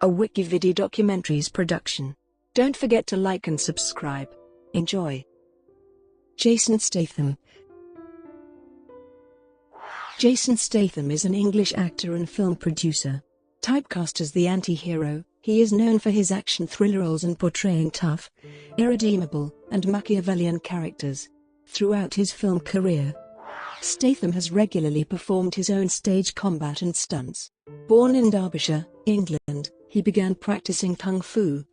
a WikiVidi documentaries production. Don't forget to like and subscribe. Enjoy. Jason Statham. Jason Statham is an English actor and film producer. Typecast as the anti-hero, he is known for his action thriller roles and portraying tough, irredeemable, and machiavellian characters. Throughout his film career, Statham has regularly performed his own stage combat and stunts. Born in Derbyshire, England, he began practicing kung fu,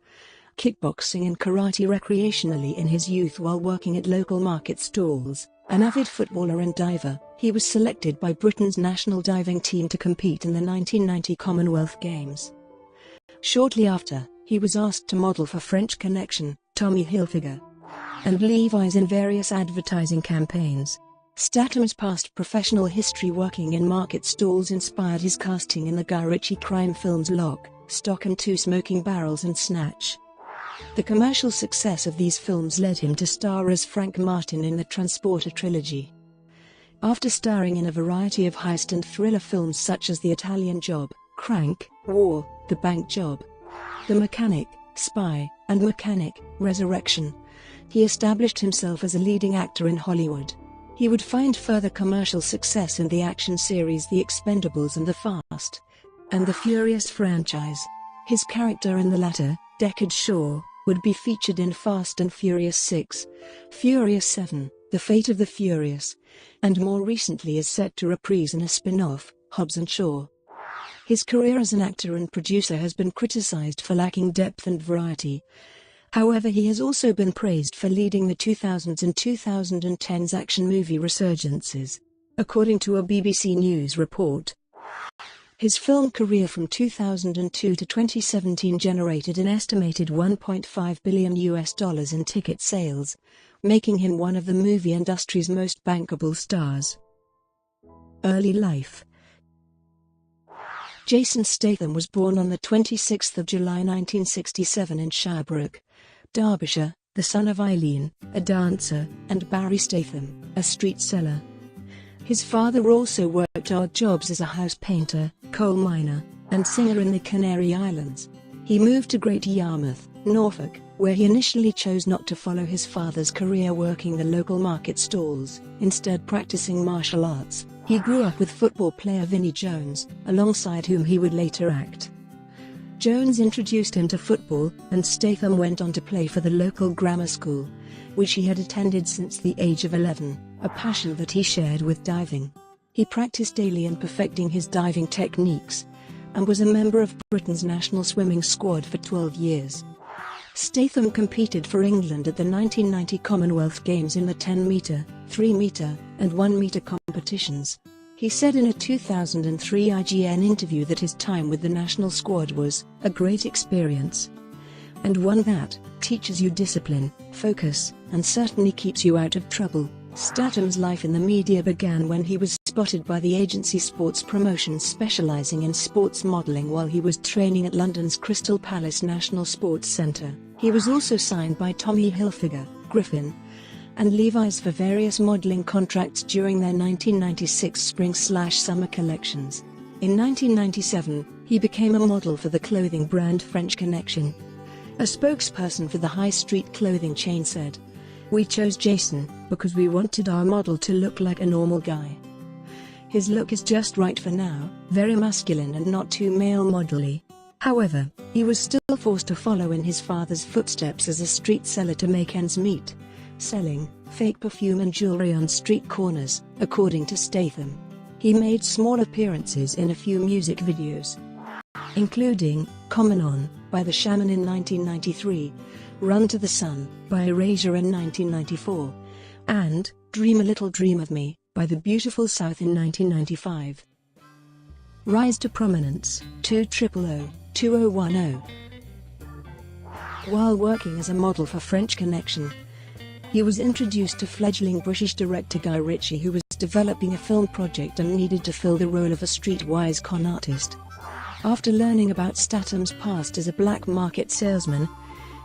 kickboxing and karate recreationally in his youth while working at local market stalls. An avid footballer and diver, he was selected by Britain's national diving team to compete in the 1990 Commonwealth Games. Shortly after, he was asked to model for French Connection, Tommy Hilfiger, and Levis in various advertising campaigns. Statham's past professional history working in market stalls inspired his casting in the Guy Ritchie crime films Lock, Stock and Two Smoking Barrels and Snatch. The commercial success of these films led him to star as Frank Martin in the Transporter trilogy. After starring in a variety of heist and thriller films such as The Italian Job, Crank, War, The Bank Job, The Mechanic, Spy, and Mechanic, Resurrection, he established himself as a leading actor in Hollywood. He would find further commercial success in the action series The Expendables and the Fast and the Furious franchise. His character in the latter, Deckard Shaw, would be featured in Fast and Furious 6, Furious 7, The Fate of the Furious, and more recently is set to reprise in a spin-off, Hobbs and Shaw. His career as an actor and producer has been criticized for lacking depth and variety. However, he has also been praised for leading the 2000s and 2010s action movie resurgences, according to a BBC News report. His film career from 2002 to 2017 generated an estimated $1.5 billion in ticket sales, making him one of the movie industry's most bankable stars. Early life. Jason Statham was born on the 26th of July 1967 in Shirebrook, Derbyshire, the son of Eileen, a dancer, and Barry Statham, a street seller. His father also worked odd jobs as a house painter, coal miner, and singer in the Canary Islands. He moved to Great Yarmouth, Norfolk, where he initially chose not to follow his father's career working the local market stalls, instead practicing martial arts. He grew up with football player Vinnie Jones, alongside whom he would later act. Jones introduced him to football, and Statham went on to play for the local grammar school, which he had attended since the age of 11, a passion that he shared with diving. He practiced daily in perfecting his diving techniques, and was a member of Britain's national swimming squad for 12 years. Statham competed for England at the 1990 Commonwealth Games in the 10-metre, 3-metre, and 1-metre competitions. He said in a 2003 IGN interview that his time with the national squad was a great experience, and one that teaches you discipline, focus, and certainly keeps you out of trouble. Statham's life in the media began when he was spotted by the agency Sports Promotions specializing in sports modeling while he was training at London's Crystal Palace National Sports Centre. He was also signed by Tommy Hilfiger, Griffin, and Levis for various modeling contracts during their 1996 spring/summer collections. In 1997, he became a model for the clothing brand French Connection. A spokesperson for the high street clothing chain said, "We chose Jason because we wanted our model to look like a normal guy. His look is just right for now, very masculine and not too male model-y." However, he was still forced to follow in his father's footsteps as a street seller to make ends meet, selling fake perfume and jewelry on street corners, according to Statham. He made small appearances in a few music videos, including Common On by The Shaman in 1993, Run to the Sun by Erasure in 1994, and Dream a Little Dream of Me by The Beautiful South in 1995. Rise to prominence, 2010. While working as a model for French Connection, he was introduced to fledgling British director Guy Ritchie, who was developing a film project and needed to fill the role of a streetwise con artist. After learning about Statham's past as a black market salesman,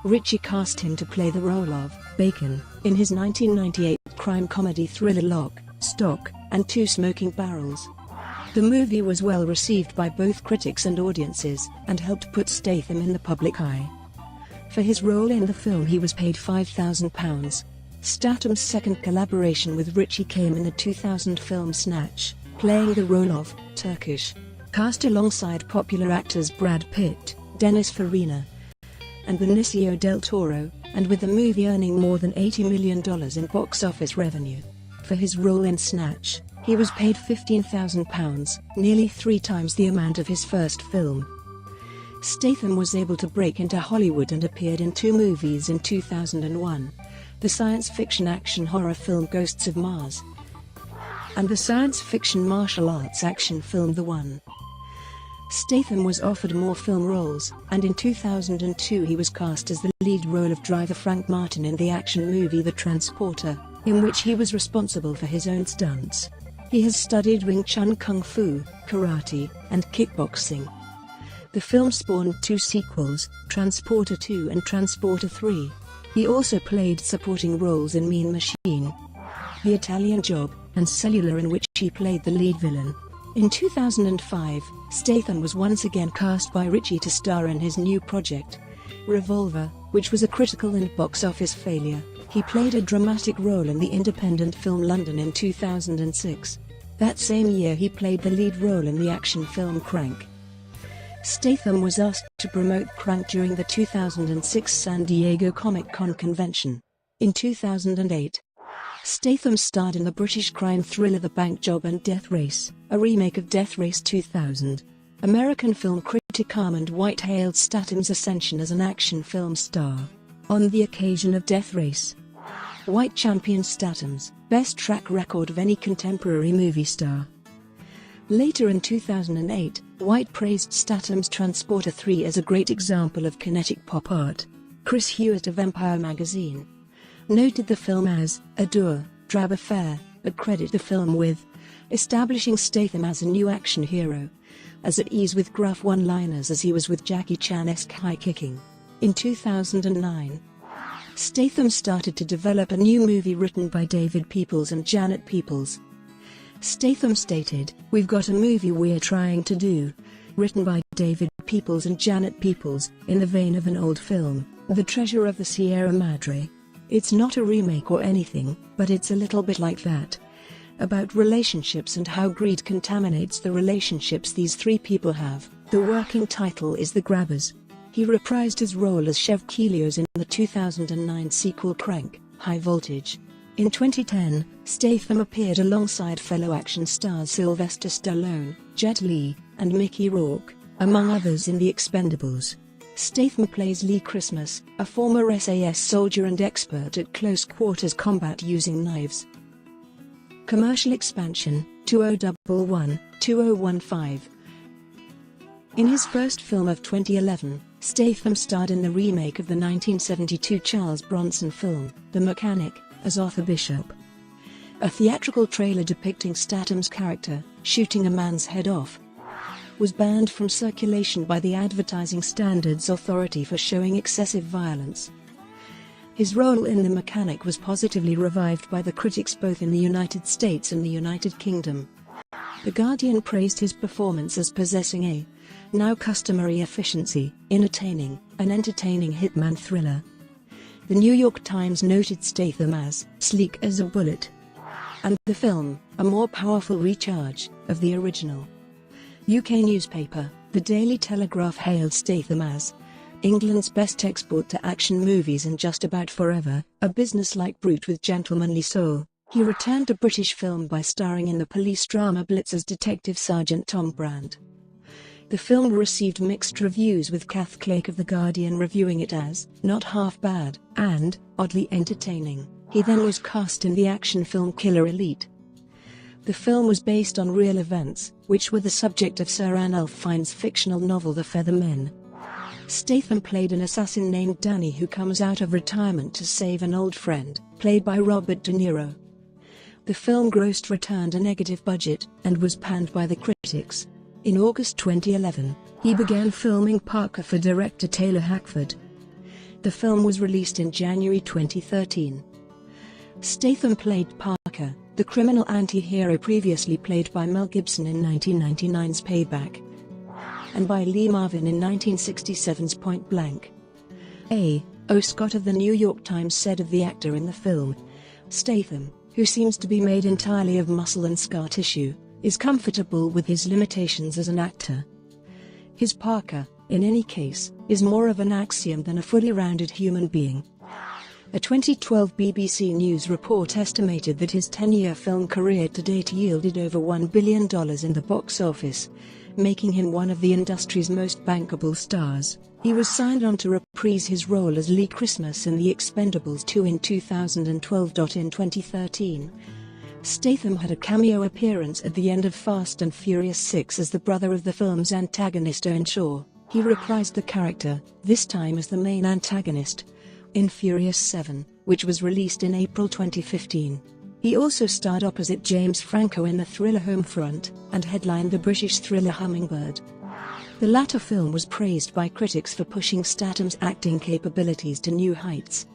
Ritchie cast him to play the role of Bacon in his 1998 crime comedy thriller Lock, Stock, and Two Smoking Barrels. The movie was well received by both critics and audiences, and helped put Statham in the public eye. For his role in the film he was paid £5,000. Statham's second collaboration with Ritchie came in the 2000 film Snatch, playing the role of Turkish, cast alongside popular actors Brad Pitt, Dennis Farina, and Benicio del Toro, and with the movie earning more than $80 million in box office revenue. For his role in Snatch, he was paid £15,000, nearly 3 times the amount of his first film. Statham was able to break into Hollywood and appeared in 2 movies in 2001, the science fiction action horror film Ghosts of Mars, and the science fiction martial arts action film The One. Statham was offered more film roles, and in 2002 he was cast as the lead role of driver Frank Martin in the action movie The Transporter, in which he was responsible for his own stunts. He has studied Wing Chun Kung Fu, karate, and kickboxing. The film spawned 2 sequels, Transporter 2 and Transporter 3. He also played supporting roles in Mean Machine, The Italian Job, and Cellular, in which he played the lead villain. In 2005, Statham was once again cast by Ritchie to star in his new project, Revolver, which was a critical and box office failure. He played a dramatic role in the independent film London in 2006. That same year he played the lead role in the action film Crank. Statham was asked to promote Crank during the 2006 San Diego Comic-Con convention. In 2008, Statham starred in the British crime thriller The Bank Job and Death Race, a remake of Death Race 2000. American film critic Armand White hailed Statham's ascension as an action film star. On the occasion of Death Race, White championed Statham's best track record of any contemporary movie star. Later in 2008, White praised Statham's Transporter 3 as a great example of kinetic pop art. Chris Hewitt of Empire magazine noted the film as a dour, drab affair, but credited the film with establishing Statham as a new action hero, as at ease with gruff one-liners as he was with Jackie Chan-esque high-kicking. In 2009, Statham started to develop a new movie written by David Peoples and Janet Peoples. Statham stated, "We've got a movie we're trying to do, written by David Peoples and Janet Peoples, in the vein of an old film, The Treasure of the Sierra Madre. It's not a remake or anything, but it's a little bit like that. About relationships and how greed contaminates the relationships these 3 people have." The working title is The Grabbers. He reprised his role as Chev Kelios in the 2009 sequel Crank, High Voltage. In 2010, Statham appeared alongside fellow action stars Sylvester Stallone, Jet Li, and Mickey Rourke, among others, in The Expendables. Statham plays Lee Christmas, a former SAS soldier and expert at close quarters combat using knives. Commercial expansion, 2011-2015. In his first film of 2011, Statham starred in the remake of the 1972 Charles Bronson film, The Mechanic, as Arthur Bishop. A theatrical trailer depicting Statham's character shooting a man's head off was banned from circulation by the Advertising Standards Authority for showing excessive violence. His role in The Mechanic was positively revived by the critics both in the United States and the United Kingdom. The Guardian praised his performance as possessing a now customary efficiency, an entertaining hitman thriller. The New York Times noted Statham as sleek as a bullet, and the film a more powerful recharge of the original. UK newspaper, The Daily Telegraph, hailed Statham as England's best export to action movies and just about forever, a business-like brute with gentlemanly soul. He returned to British film by starring in the police drama Blitz as Detective Sergeant Tom Brand. The film received mixed reviews, with Kath Clake of The Guardian reviewing it as not half bad and oddly entertaining. He then was cast in the action film Killer Elite. The film was based on real events, which were the subject of Sir Ranulph Fiennes' fictional novel The Feather Men. Statham played an assassin named Danny who comes out of retirement to save an old friend, played by Robert De Niro. The film returned a negative budget, and was panned by the critics. In August 2011, he began filming Parker for director Taylor Hackford. The film was released in January 2013. Statham played Parker the criminal anti-hero previously played by Mel Gibson in 1999's Payback, and by Lee Marvin in 1967's Point Blank. O. Scott of the New York Times said of the actor in the film, "Statham, who seems to be made entirely of muscle and scar tissue, is comfortable with his limitations as an actor. His parka, in any case, is more of an axiom than a fully rounded human being." A 2012 BBC News report estimated that his 10-year film career to date yielded over $1 billion in the box office, making him one of the industry's most bankable stars. He was signed on to reprise his role as Lee Christmas in The Expendables 2 in 2012. In 2013, Statham had a cameo appearance at the end of Fast and Furious 6 as the brother of the film's antagonist Owen Shaw. He reprised the character, this time as the main antagonist, in Furious 7, which was released in April 2015. He also starred opposite James Franco in the thriller Homefront, and headlined the British thriller Hummingbird. The latter film was praised by critics for pushing Statham's acting capabilities to new heights.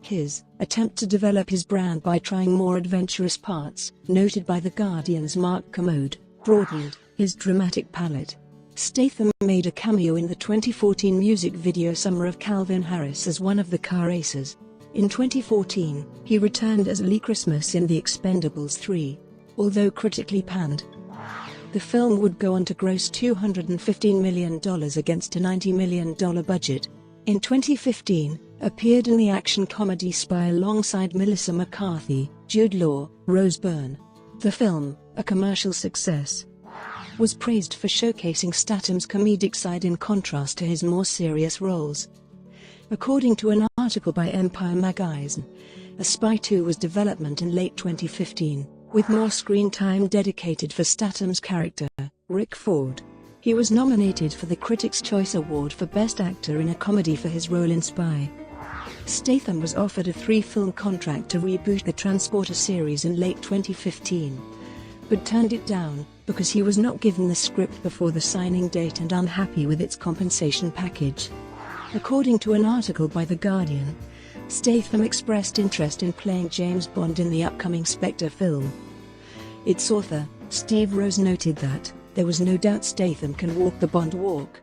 His attempt to develop his brand by trying more adventurous parts, noted by The Guardian's Mark Kermode, broadened his dramatic palette. Statham made a cameo in the 2014 music video Summer of Calvin Harris as one of the car racers. In 2014, he returned as Lee Christmas in The Expendables 3. Although critically panned, the film would go on to gross $215 million against a $90 million budget. In 2015, appeared in the action comedy Spy alongside Melissa McCarthy, Jude Law, Rose Byrne. The film, a commercial success, was praised for showcasing Statham's comedic side in contrast to his more serious roles. According to an article by Empire magazine, A Spy 2 was development in late 2015, with more screen time dedicated for Statham's character, Rick Ford. He was nominated for the Critics' Choice Award for Best Actor in a Comedy for his role in Spy. Statham was offered a 3-film contract to reboot the Transporter series in late 2015, but turned it down because he was not given the script before the signing date and unhappy with its compensation package. According to an article by The Guardian, Statham expressed interest in playing James Bond in the upcoming Spectre film. Its author, Steve Rose, noted that, "There was no doubt Statham can walk the Bond walk.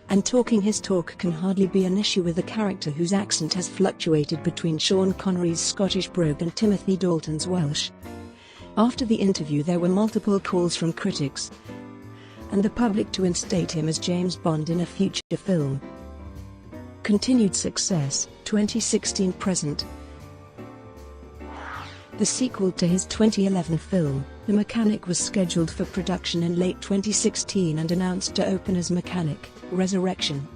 And talking his talk can hardly be an issue with a character whose accent has fluctuated between Sean Connery's Scottish brogue and Timothy Dalton's Welsh." After the interview there were multiple calls from critics and the public to instate him as James Bond in a future film. Continued success, 2016-present. The sequel to his 2011 film, The Mechanic, was scheduled for production in late 2016 and announced to open as Mechanic: Resurrection.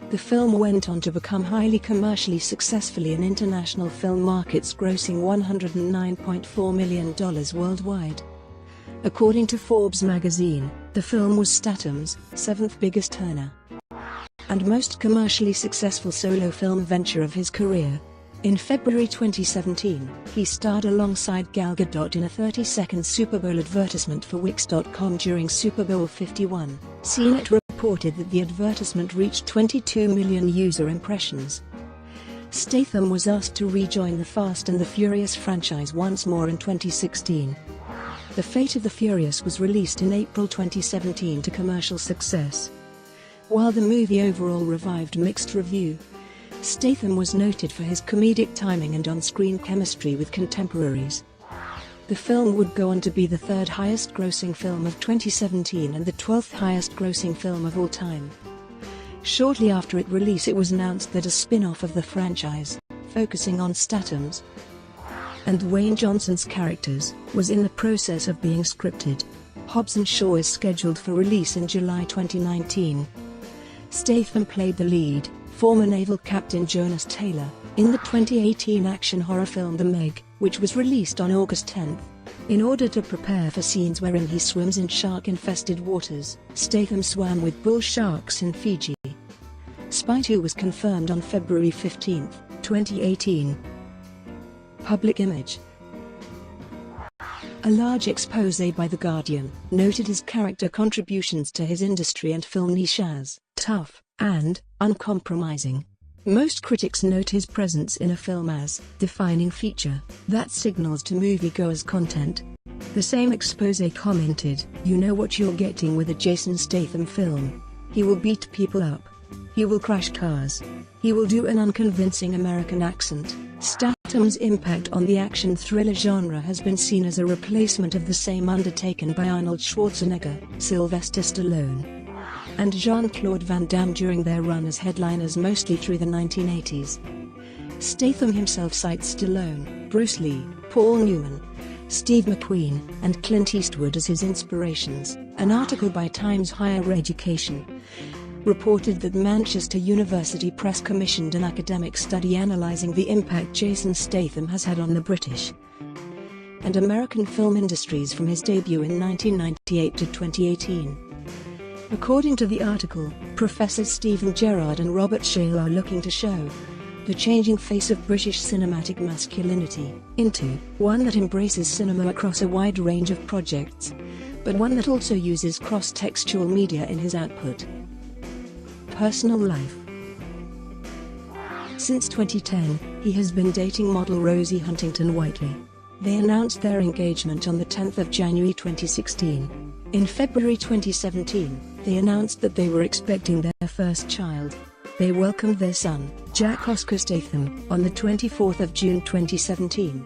The film went on to become highly commercially successful in international film markets, grossing $109.4 million worldwide. According to Forbes magazine, the film was Statham's 7th biggest earner and most commercially successful solo film venture of his career. In February 2017, he starred alongside Gal Gadot in a 30-second Super Bowl advertisement for Wix.com during Super Bowl 51. CNET reported that the advertisement reached 22 million user impressions. Statham was asked to rejoin the Fast and the Furious franchise once more in 2016. The Fate of the Furious was released in April 2017 to commercial success. While the movie overall revived mixed review, Statham was noted for his comedic timing and on-screen chemistry with contemporaries. The film would go on to be the 3rd highest-grossing film of 2017 and the 12th highest-grossing film of all time. Shortly after its release it was announced that a spin-off of the franchise, focusing on Statham's and Dwayne Johnson's characters, was in the process of being scripted. Hobbs & Shaw is scheduled for release in July 2019. Statham played the lead, former naval captain Jonas Taylor, in the 2018 action horror film The Meg, which was released on August 10. In order to prepare for scenes wherein he swims in shark-infested waters, Statham swam with bull sharks in Fiji. Spy 2 was confirmed on February 15, 2018. Public image. A large expose by The Guardian noted his character contributions to his industry and film niche as tough and uncompromising. Most critics note his presence in a film as defining feature that signals to moviegoers content. The same expose commented, "You know what you're getting with a Jason Statham film. He will beat people up. He will crash cars. He will do an unconvincing American accent." Statham's impact on the action thriller genre has been seen as a replacement of the same undertaken by Arnold Schwarzenegger, Sylvester Stallone, and Jean-Claude Van Damme during their run as headliners mostly through the 1980s. Statham himself cites Stallone, Bruce Lee, Paul Newman, Steve McQueen, and Clint Eastwood as his inspirations. An article by Times Higher Education reported that Manchester University Press commissioned an academic study analysing the impact Jason Statham has had on the British and American film industries from his debut in 1998 to 2018. According to the article, Professors Stephen Gerrard and Robert Shale are looking to show the changing face of British cinematic masculinity into one that embraces cinema across a wide range of projects, but one that also uses cross-textual media in his output. Personal life. Since 2010, he has been dating model Rosie Huntington-Whiteley. They announced their engagement on the 10th of January 2016. In February 2017, they announced that they were expecting their first child. They welcomed their son, Jack Oscar Statham, on the 24th of June 2017.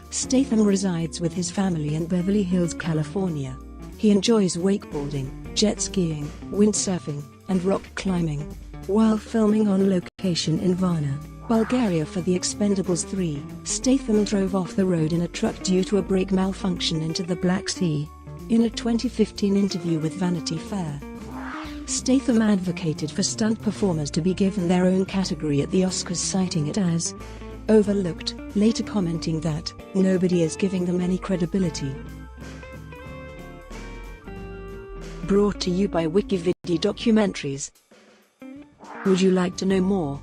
Statham resides with his family in Beverly Hills, California. He enjoys wakeboarding, jet skiing, windsurfing, and rock climbing, while filming on location in Varna, Bulgaria for The Expendables 3. Statham drove off the road in a truck due to a brake malfunction into the Black Sea. In a 2015 interview with Vanity Fair, Statham advocated for stunt performers to be given their own category at the Oscars, citing it as overlooked, later commenting that nobody is giving them any credibility. Brought to you by WikiVidi Documentaries. Would you like to know more?